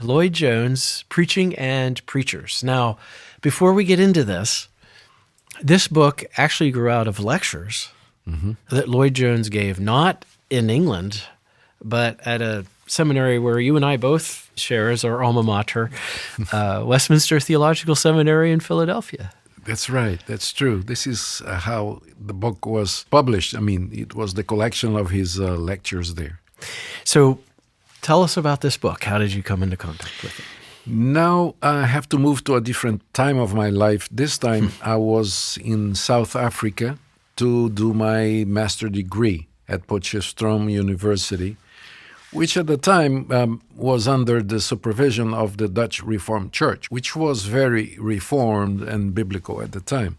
Lloyd Jones, Preaching and Preachers. Now, before we get into this book actually grew out of lectures that Lloyd Jones gave, not in England, but at a seminary where you and I both share as our alma mater, Westminster Theological Seminary in Philadelphia. That's right. That's true. This is how the book was published. I mean, it was the collection of his lectures there. So tell us about this book. How did you come into contact with it? Now I have to move to a different time of my life. This time I was in South Africa to do my master degree at Potchefstroom University, which at the time was under the supervision of the Dutch Reformed Church, which was very reformed and biblical at the time.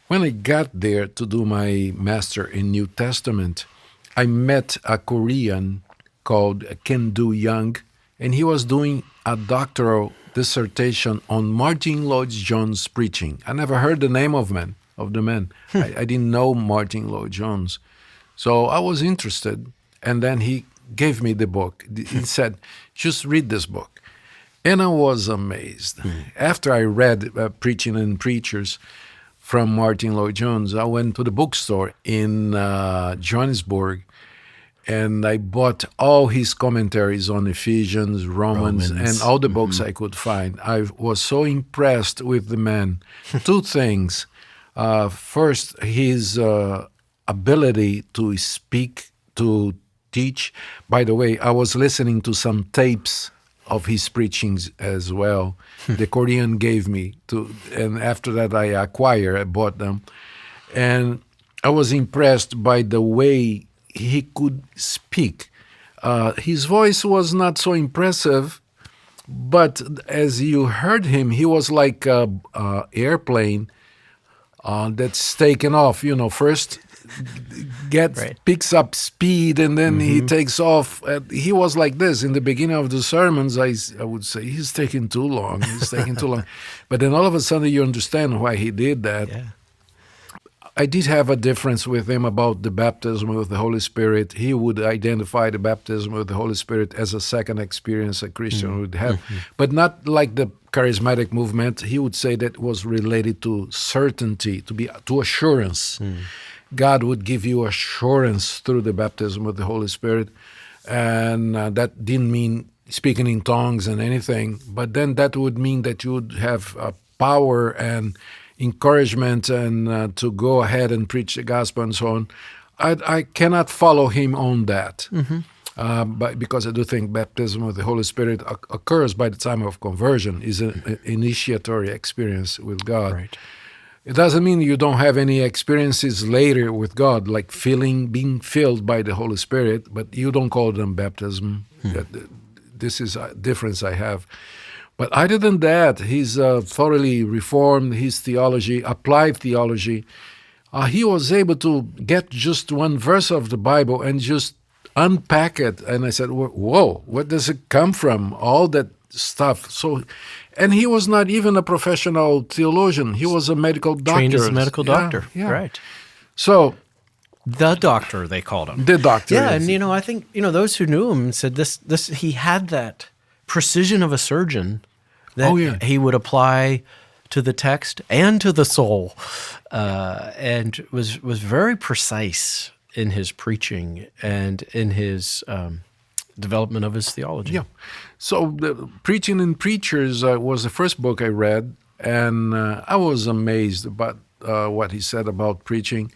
When I got there to do my master in New Testament, I met a Korean called Ken Do Young, and he was doing a doctoral dissertation on Martin Lloyd-Jones' preaching. I never heard the name of the man. I didn't know Martin Lloyd-Jones. So I was interested, and then he gave me the book. He said, just read this book. And I was amazed. After I read Preaching and Preachers from Martin Lloyd-Jones, I went to the bookstore in Johannesburg, and I bought all his commentaries on Ephesians, Romans, and all the books I could find. I was so impressed with the man. Two things. First, his ability to speak, to teach. By the way, I was listening to some tapes of his preachings as well. The Korean gave me, and after that I bought them. And I was impressed by the way he could speak. His voice was not so impressive, but as you heard him, he was like an airplane that's taken off. First picks up speed and then he takes off. He was like this in the beginning of the sermons. I would say he's taking too long. But then all of a sudden you understand why he did that. Yeah. I did have a difference with him about the baptism with the Holy Spirit. He would identify the baptism with the Holy Spirit as a second experience a Christian would have, but not like the charismatic movement. He would say that was related to certainty, to assurance. God would give you assurance through the baptism with the Holy Spirit, and that didn't mean speaking in tongues and anything, but then that would mean that you would have power and encouragement and to go ahead and preach the gospel and so on. I cannot follow him on that, but because I do think baptism with the Holy Spirit occurs by the time of conversion, is an initiatory experience with God. Right. It doesn't mean you don't have any experiences later with God, like being filled by the Holy Spirit, but you don't call them baptism. This is a difference I have. But other than that, he's thoroughly reformed his theology, applied theology. He was able to get just one verse of the Bible and just unpack it. And I said, whoa, where does it come from? All that stuff. And he was not even a professional theologian. He was a medical doctor. Trained as a medical doctor. Yeah. Right. So the doctor, they called him. The doctor. Yeah, and I think those who knew him said this. He had that precision of a surgeon that he would apply to the text and to the soul, and was very precise in his preaching and in his development of his theology. Yeah. So the Preaching and Preachers was the first book I read, and I was amazed about what he said about preaching.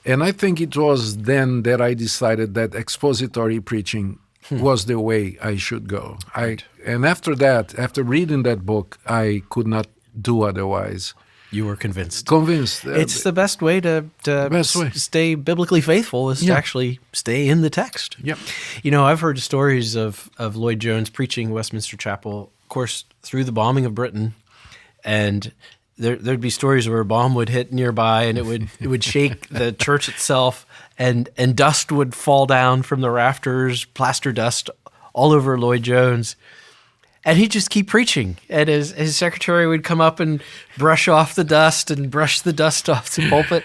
And I think it was then that I decided that expository preaching was the way I should go. And after that, after reading that book, I could not do otherwise. You were convinced. Convinced. It's the best way to stay biblically faithful is to actually stay in the text. Yep. I've heard stories of Lloyd Jones preaching Westminster Chapel, of course, through the bombing of Britain, and there'd be stories where a bomb would hit nearby and it would shake the church itself, and dust would fall down from the rafters, plaster dust all over Lloyd Jones. And he'd just keep preaching. And his secretary would come up and brush off the dust and brush the dust off the pulpit.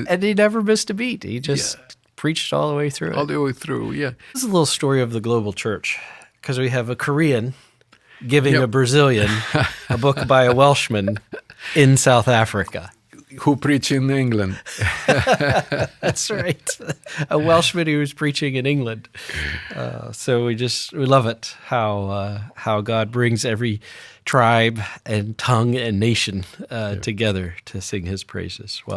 And he never missed a beat. He just preached all the way through. All the way through, yeah. This is a little story of the global church, because we have a Korean giving a Brazilian a book by a Welshman in South Africa. Who preach in England. That's right. A Welshman who was preaching in England. So we love it how God brings every tribe and tongue and nation together to sing his praises. Well,